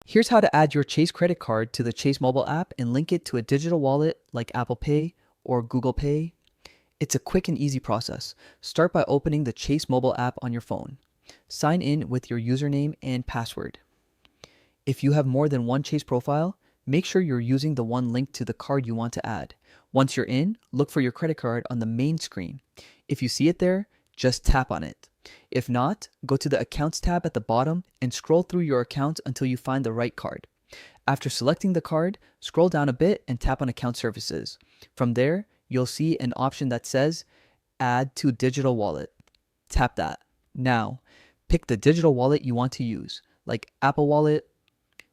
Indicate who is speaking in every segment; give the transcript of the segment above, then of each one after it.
Speaker 1: Here's how to add your Chase credit card to the Chase mobile app and link it to a digital wallet like Apple Pay or Google Pay. It's a quick and easy process. Start by opening the Chase mobile app on your phone. Sign in with your username and password. If you have more than one Chase profile, make sure you're using the one linked to the card you want to add. Once you're in, look for your credit card on the main screen. If you see it there, just tap on it. If not, go to the Accounts tab at the bottom and scroll through your accounts until you find the right card. After selecting the card, scroll down a bit and tap on Account Services. From there, you'll see an option that says Add to Digital Wallet. Tap that. Now, pick the digital wallet you want to use, like Apple Wallet,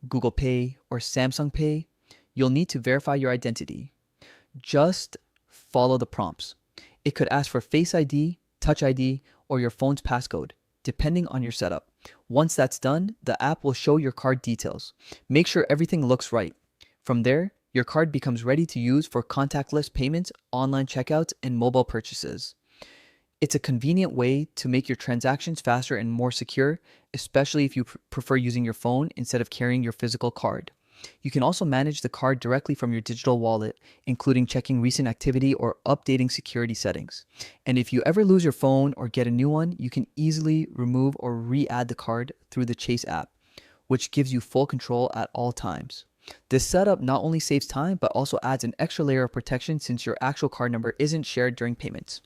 Speaker 1: Google Pay, or Samsung Pay. You'll need to verify your identity. Just follow the prompts. It could ask for Face ID, Touch ID, or your phone's passcode, depending on your setup. Once that's done, the app will show your card details. Make sure everything looks right. From there, your card becomes ready to use for contactless payments, online checkouts, and mobile purchases. It's a convenient way to make your transactions faster and more secure, especially if you prefer using your phone instead of carrying your physical card. You can also manage the card directly from your digital wallet, including checking recent activity or updating security settings. And if you ever lose your phone or get a new one, you can easily remove or re-add the card through the Chase app, which gives you full control at all times. This setup not only saves time, but also adds an extra layer of protection since your actual card number isn't shared during payments.